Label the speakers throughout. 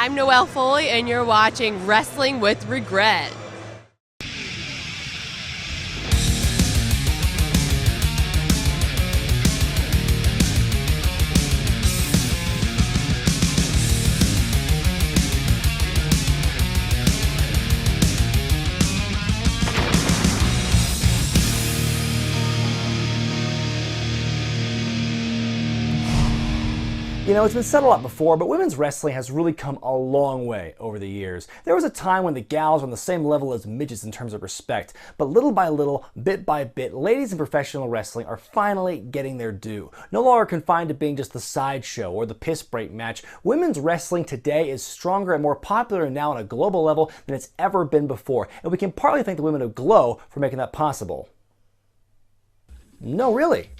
Speaker 1: I'm Noelle Foley, and you're watching Wrestling with Regret.
Speaker 2: You know, it's been said a lot before, but women's wrestling has really come a long way over the years. There was a time when the gals were on the same level as midgets in terms of respect, but little by little, bit by bit, ladies in professional wrestling are finally getting their due. No longer confined to being just the sideshow or the piss break match, women's wrestling today is stronger and more popular now on a global level than it's ever been before, and we can partly thank the women of Glow for making that possible. No, really.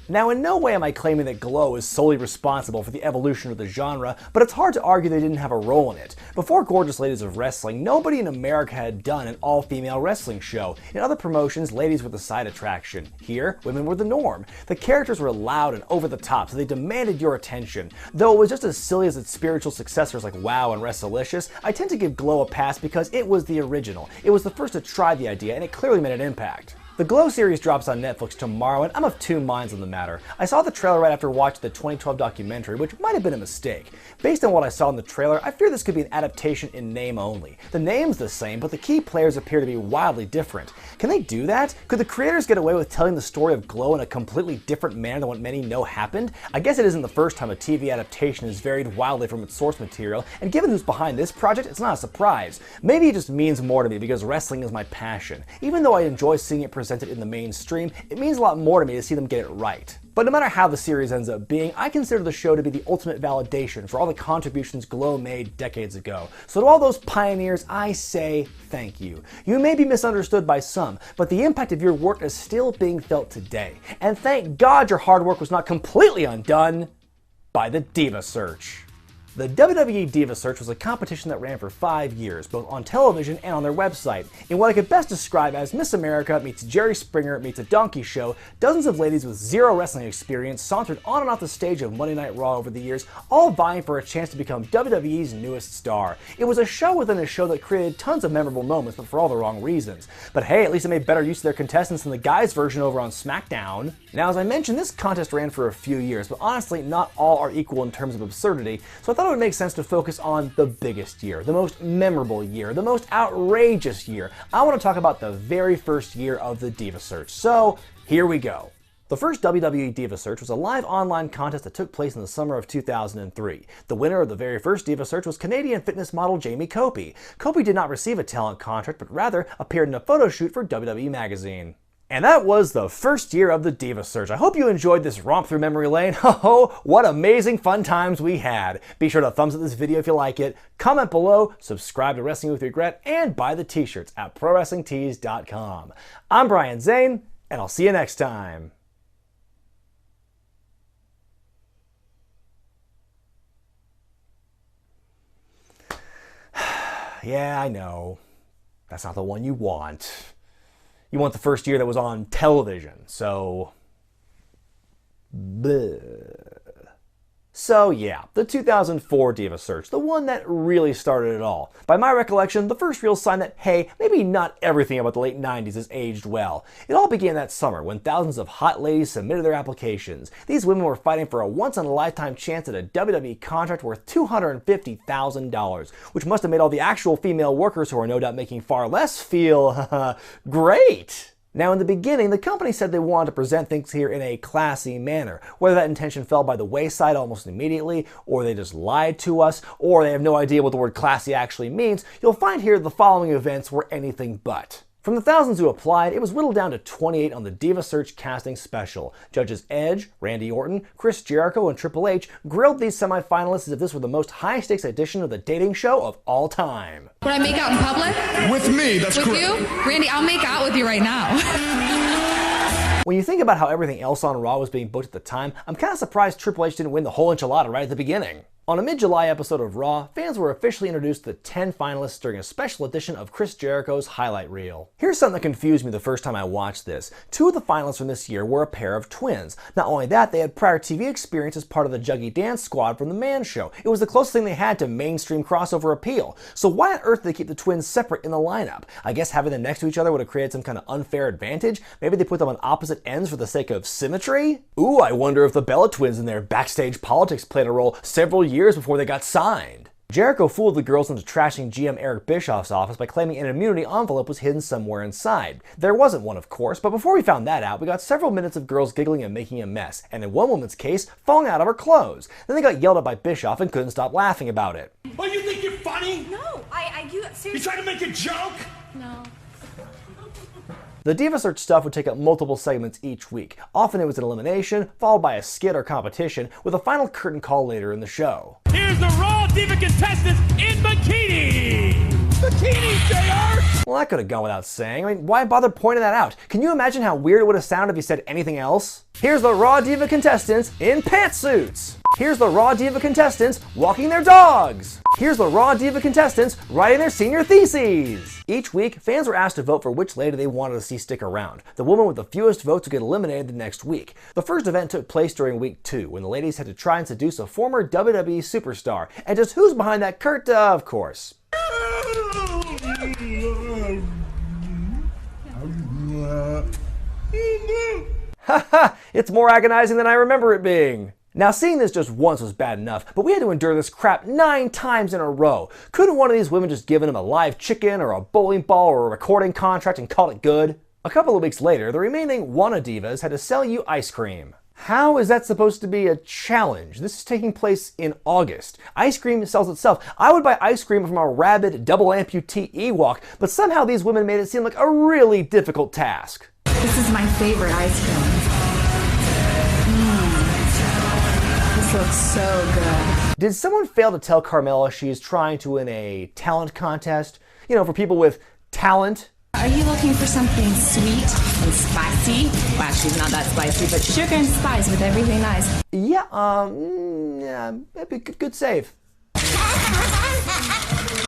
Speaker 2: Now, in no way am I claiming that Glow is solely responsible for the evolution of the genre, but it's hard to argue they didn't have a role in it. Before Gorgeous Ladies of Wrestling, nobody in America had done an all-female wrestling show. In other promotions, ladies were the side attraction. Here, women were the norm. The characters were loud and over the top, so they demanded your attention. Though it was just as silly as its spiritual successors like WoW and Wrestlelicious, I tend to give Glow a pass because it was the original. It was the first to try the idea, and it clearly made an impact. The Glow series drops on Netflix tomorrow, and I'm of two minds on the matter. I saw the trailer right after watching the 2012 documentary, which might have been a mistake. Based on what I saw in the trailer, I fear this could be an adaptation in name only. The name's the same, but the key players appear to be wildly different. Can they do that? Could the creators get away with telling the story of Glow in a completely different manner than what many know happened? I guess it isn't the first time a TV adaptation has varied wildly from its source material, and given who's behind this project, it's not a surprise. Maybe it just means more to me because wrestling is my passion. Even though I enjoy seeing it presented in the mainstream, it means a lot more to me to see them get it right. But no matter how the series ends up being, I consider the show to be the ultimate validation for all the contributions Glow made decades ago. So to all those pioneers, I say thank you. You may be misunderstood by some, but the impact of your work is still being felt today. And thank God your hard work was not completely undone by the Diva Search. The WWE Diva Search was a competition that ran for 5 years, both on television and on their website. In what I could best describe as Miss America meets Jerry Springer meets a donkey show, dozens of ladies with zero wrestling experience sauntered on and off the stage of Monday Night Raw over the years, all vying for a chance to become WWE's newest star. It was a show within a show that created tons of memorable moments, but for all the wrong reasons. But hey, at least it made better use of their contestants than the guys' version over on SmackDown. Now, as I mentioned, this contest ran for a few years, but honestly, not all are equal in terms of absurdity, so I thought it would make sense to focus on the biggest year, the most memorable year, the most outrageous year. I want to talk about the very first year of the Diva Search. So, here we go. The first WWE Diva Search was a live online contest that took place in the summer of 2003. The winner of the very first Diva Search was Canadian fitness model Jamie Cope. Cope did not receive a talent contract, but rather appeared in a photo shoot for WWE Magazine. And that was the first year of the Diva Search. I hope you enjoyed this romp through memory lane. Oh, what amazing fun times we had. Be sure to thumbs up this video if you like it, comment below, subscribe to Wrestling with Regret, and buy the t-shirts at ProWrestlingTees.com. I'm Brian Zane, and I'll see you next time. Yeah, I know. That's not the one you want. You want the first year that was on television, so... Bleh. So yeah, the 2004 Diva Search, the one that really started it all. By my recollection, the first real sign that, hey, maybe not everything about the late 90s has aged well. It all began that summer when thousands of hot ladies submitted their applications. These women were fighting for a once-in-a-lifetime chance at a WWE contract worth $250,000, which must have made all the actual female workers, who are no doubt making far less, feel great. Now, in the beginning, the company said they wanted to present things here in a classy manner. Whether that intention fell by the wayside almost immediately, or they just lied to us, or they have no idea what the word classy actually means, you'll find here the following events were anything but. From the thousands who applied, it was whittled down to 28 on the Diva Search casting special. Judges Edge, Randy Orton, Chris Jericho, and Triple H grilled these semifinalists as if this were the most high-stakes edition of the dating show of all time.
Speaker 3: Would I make out in public?
Speaker 4: With me, that's correct.
Speaker 3: With you? Randy, I'll make out with you right now.
Speaker 2: When you think about how everything else on Raw was being booked at the time, I'm kind of surprised Triple H didn't win the whole enchilada right at the beginning. On a mid-July episode of Raw, fans were officially introduced to the 10 finalists during a special edition of Chris Jericho's highlight reel. Here's something that confused me the first time I watched this. 2 of the finalists from this year were a pair of twins. Not only that, they had prior TV experience as part of the Juggy Dance Squad from The Man Show. It was the closest thing they had to mainstream crossover appeal. So why on earth did they keep the twins separate in the lineup? I guess having them next to each other would have created some kind of unfair advantage? Maybe they put them on opposite ends for the sake of symmetry? Ooh, I wonder if the Bella twins and their backstage politics played a role several years before they got signed. Jericho fooled the girls into trashing GM Eric Bischoff's office by claiming an immunity envelope was hidden somewhere inside. There wasn't one, of course, but before we found that out, we got several minutes of girls giggling and making a mess, and in one woman's case, falling out of her clothes. Then they got yelled at by Bischoff and couldn't stop laughing about it.
Speaker 4: Oh, you think you're funny?
Speaker 3: No, you seriously.
Speaker 4: You trying to make a joke?
Speaker 3: No.
Speaker 2: The Diva Search stuff would take up multiple segments each week. Often it was an elimination, followed by a skit or competition, with a final curtain call later in the show.
Speaker 4: Here's the Raw Diva contestants in bikini! Bikinis, JR!
Speaker 2: Well, that could have gone without saying. I mean, why bother pointing that out? Can you imagine how weird it would have sounded if you said anything else? Here's the Raw Diva contestants in pantsuits. Here's the Raw Diva contestants walking their dogs. Here's the Raw Diva contestants writing their senior theses. Each week, fans were asked to vote for which lady they wanted to see stick around. The woman with the fewest votes would get eliminated the next week. The first event took place during week 2, when the ladies had to try and seduce a former WWE superstar. And just who's behind that curtain? Of course. Haha, it's more agonizing than I remember it being. Now, seeing this just once was bad enough, but we had to endure this crap 9 times in a row. Couldn't one of these women just given him a live chicken or a bowling ball or a recording contract and call it good? A couple of weeks later, the remaining Wanna Divas had to sell you ice cream. How is that supposed to be a challenge? This is taking place in August. Ice cream sells itself. I would buy ice cream from a rabid double amputee Ewok, but somehow these women made it seem like a really difficult task.
Speaker 3: This is my favorite ice cream. This looks so good.
Speaker 2: Did someone fail to tell Kamala she's trying to win a talent contest? You know, for people with talent?
Speaker 3: Are you looking for something sweet and spicy? Well, actually, not that spicy, but sugar and spice with everything nice.
Speaker 2: Yeah, that'd be a good save.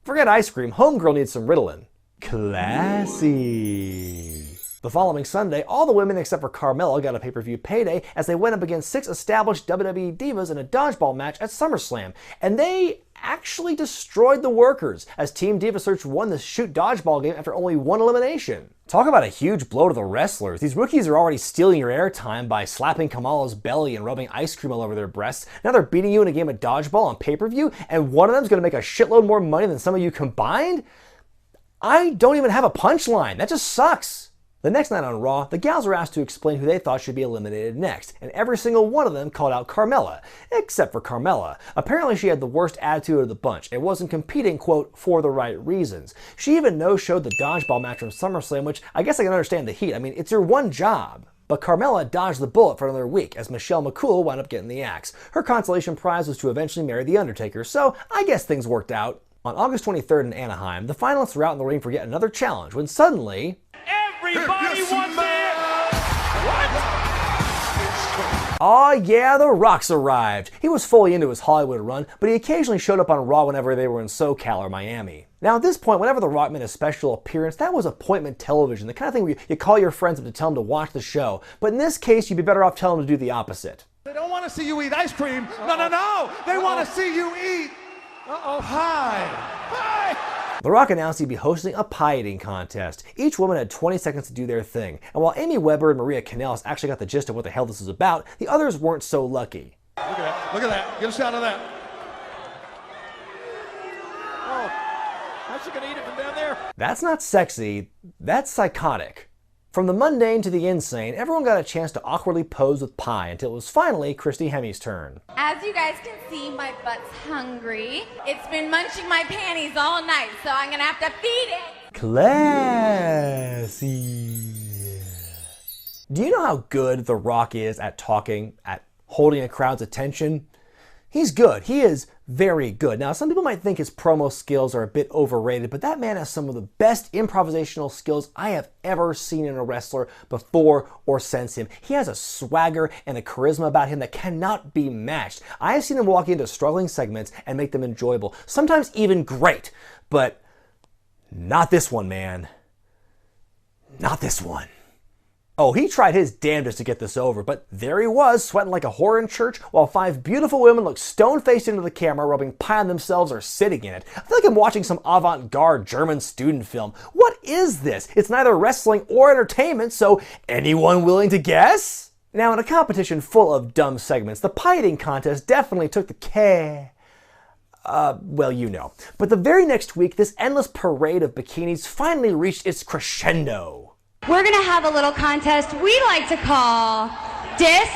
Speaker 2: Forget ice cream, homegirl needs some Ritalin. Classy. The following Sunday, all the women except for Carmella got a pay-per-view payday as they went up against 6 established WWE divas in a dodgeball match at SummerSlam. And they actually destroyed the workers, as Team Diva Search won the shoot dodgeball game after only 1 elimination. Talk about a huge blow to the wrestlers. These rookies are already stealing your airtime by slapping Kamala's belly and rubbing ice cream all over their breasts. Now they're beating you in a game of dodgeball on pay-per-view, and one of them's gonna make a shitload more money than some of you combined? I don't even have a punchline. That just sucks. The next night on Raw, the gals were asked to explain who they thought should be eliminated next, and every single one of them called out Carmella, except for Carmella. Apparently she had the worst attitude of the bunch and wasn't competing, quote, for the right reasons. She even no-showed the dodgeball match from SummerSlam, which I guess I can understand the heat. I mean, it's your one job. But Carmella dodged the bullet for another week, as Michelle McCool wound up getting the axe. Her consolation prize was to eventually marry The Undertaker, so I guess things worked out. On August 23rd in Anaheim, the finalists were out in the ring for yet another challenge, when suddenly...
Speaker 4: Everybody wants it! What?
Speaker 2: Aw yeah, The Rock's arrived. He was fully into his Hollywood run, but he occasionally showed up on Raw whenever they were in SoCal or Miami. Now at this point, whenever The Rock made a special appearance, that was appointment television, the kind of thing where you call your friends up to tell them to watch the show. But in this case, you'd be better off telling them to do the opposite.
Speaker 4: They don't want to see you eat ice cream. No. They want to see you eat pie.
Speaker 2: The Rock announced he'd be hosting a pie eating contest. Each woman had 20 seconds to do their thing, and while Amy Weber and Maria Kanellis actually got the gist of what the hell this was about, the others weren't so lucky.
Speaker 4: Look at that. Get a shot of that. Oh, how's she gonna eat it from down there?
Speaker 2: That's not sexy, that's psychotic. From the mundane to the insane, everyone got a chance to awkwardly pose with pie until it was finally Christy Hemi's turn.
Speaker 5: As you guys can see, my butt's hungry. It's been munching my panties all night, so I'm gonna have to feed it.
Speaker 2: Classy. Do you know how good The Rock is at talking, at holding a crowd's attention? He's good. He is very good. Now, some people might think his promo skills are a bit overrated, but that man has some of the best improvisational skills I have ever seen in a wrestler before or since him. He has a swagger and a charisma about him that cannot be matched. I have seen him walk into struggling segments and make them enjoyable, sometimes even great, but not this one, man. Not this one. Oh, he tried his damnedest to get this over, but there he was, sweating like a whore in church, while 5 beautiful women looked stone-faced into the camera, rubbing pie on themselves or sitting in it. I feel like I'm watching some avant-garde German student film. What is this? It's neither wrestling or entertainment, so anyone willing to guess? Now, in a competition full of dumb segments, the pie eating contest definitely took the cake. Well, you know. But the very next week, this endless parade of bikinis finally reached its crescendo.
Speaker 5: We're gonna have a little contest we like to call Diss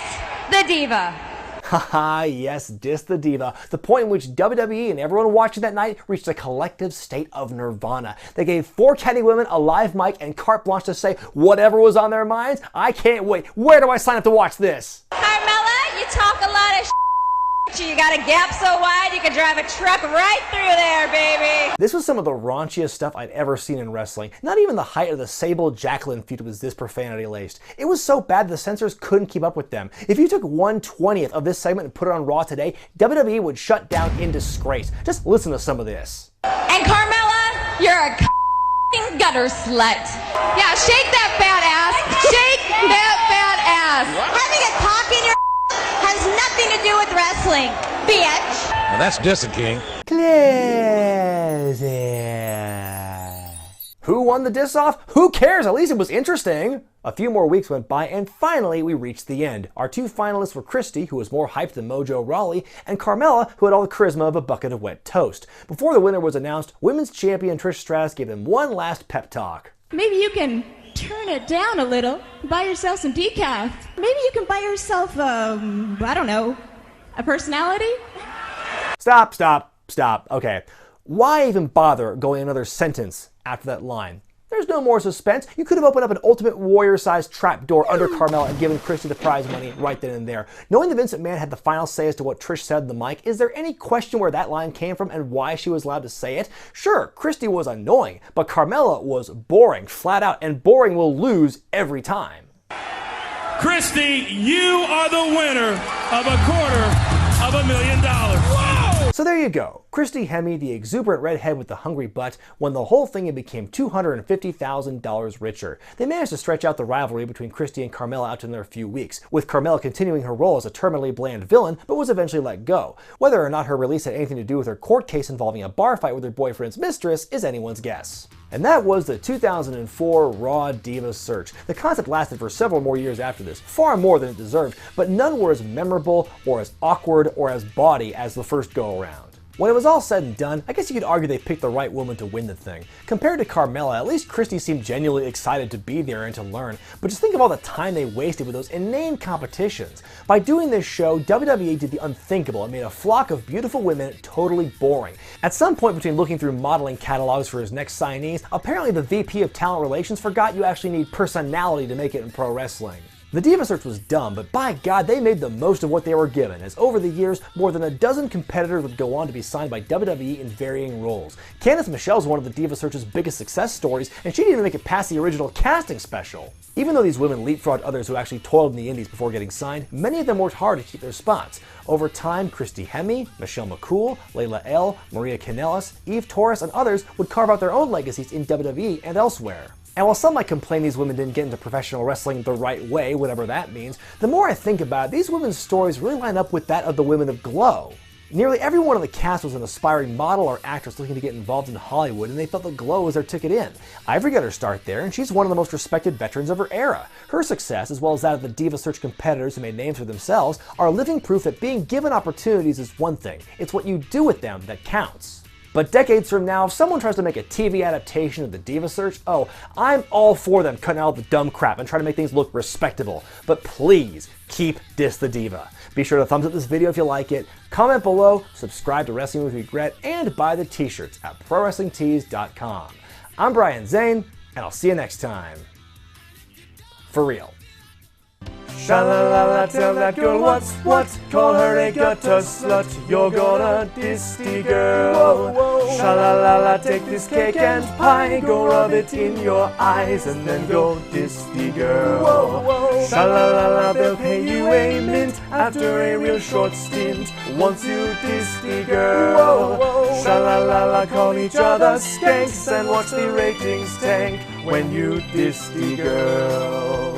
Speaker 5: the Diva.
Speaker 2: Haha, yes, Diss the Diva. The point in which WWE and everyone watching that night reached a collective state of nirvana. They gave 4 catty women a live mic and carte blanche to say whatever was on their minds. I can't wait. Where do I sign up to watch this?
Speaker 5: Carmella, you talk a lot of you got a gap so wide you could drive a truck right through there, baby.
Speaker 2: This was some of the raunchiest stuff I'd ever seen in wrestling. Not even the height of the Sable-Jacqueline feud was this profanity-laced. It was so bad the censors couldn't keep up with them. If you took 1/20th of this segment and put it on Raw today, WWE would shut down in disgrace. Just listen to some of this.
Speaker 5: And Carmella, you're a gutter slut. Yeah, shake that fat ass. Shake that fat ass. Having a cock in your has nothing to do with wrestling, bitch.
Speaker 4: Now that's dissing, King.
Speaker 2: Classic. Who won the diss-off? Who cares? At least it was interesting. A few more weeks went by, and finally we reached the end. Our 2 finalists were Christy, who was more hyped than Mojo Rawley, and Carmella, who had all the charisma of a bucket of wet toast. Before the winner was announced, women's champion Trish Stratus gave them one last pep talk.
Speaker 3: Maybe you can turn it down a little, buy yourself some decaf. Maybe you can buy yourself, I don't know, a personality?
Speaker 2: Stop. Okay. Why even bother going another sentence after that line? There's no more suspense. You could have opened up an Ultimate Warrior-sized trapdoor under Carmella and given Christy the prize money right then and there. Knowing that Vince McMahon had the final say as to what Trish said on the mic, is there any question where that line came from and why she was allowed to say it? Sure, Christy was annoying, but Carmella was boring, flat out, and boring will lose every time.
Speaker 6: Christy, you are the winner of $250,000. Whoa!
Speaker 2: So there you go. Christy Hemme, the exuberant redhead with the hungry butt, won the whole thing and became $250,000 richer. They managed to stretch out the rivalry between Christy and Carmella out to another few weeks, with Carmella continuing her role as a terminally bland villain, but was eventually let go. Whether or not her release had anything to do with her court case involving a bar fight with her boyfriend's mistress is anyone's guess. And that was the 2004 Raw Diva Search. The concept lasted for several more years after this, far more than it deserved, but none were as memorable or as awkward or as bawdy as the first go-around. When it was all said and done, I guess you could argue they picked the right woman to win the thing. Compared to Carmella, at least Christy seemed genuinely excited to be there and to learn, but just think of all the time they wasted with those inane competitions. By doing this show, WWE did the unthinkable and made a flock of beautiful women totally boring. At some point between looking through modeling catalogs for his next signees, apparently the VP of Talent Relations forgot you actually need personality to make it in pro wrestling. The Diva Search was dumb, but by God, they made the most of what they were given, as over the years, more than a dozen competitors would go on to be signed by WWE in varying roles. Candice Michelle's one of the Diva Search's biggest success stories, and she didn't even make it past the original casting special. Even though these women leapfrogged others who actually toiled in the indies before getting signed, many of them worked hard to keep their spots. Over time, Christy Hemme, Michelle McCool, Layla El, Maria Kanellis, Eve Torres, and others would carve out their own legacies in WWE and elsewhere. And while some might complain these women didn't get into professional wrestling the right way, whatever that means, the more I think about it, these women's stories really line up with that of the women of Glow. Nearly everyone on the cast was an aspiring model or actress looking to get involved in Hollywood, and they felt that Glow was their ticket in. Ivory got her start there, and she's one of the most respected veterans of her era. Her success, as well as that of the Diva Search competitors who made names for themselves, are living proof that being given opportunities is one thing. It's what you do with them that counts. But decades from now, if someone tries to make a TV adaptation of the Diva Search, oh, I'm all for them cutting out the dumb crap and trying to make things look respectable. But please, keep Diss the Diva. Be sure to thumbs up this video if you like it, comment below, subscribe to Wrestling with Regret, and buy the t-shirts at ProWrestlingTees.com. I'm Brian Zane, and I'll see you next time. For real. Sha-la-la-la, tell that girl what's what. Call her a gutter slut, you're gonna diss the girl. Sha-la-la-la, take this cake and pie, go rub it in your eyes and then go diss the girl. Sha-la-la-la, they'll pay you a mint after a real short stint once you diss the girl. Sha-la-la-la, call each other skanks and watch the ratings tank when you diss the girl.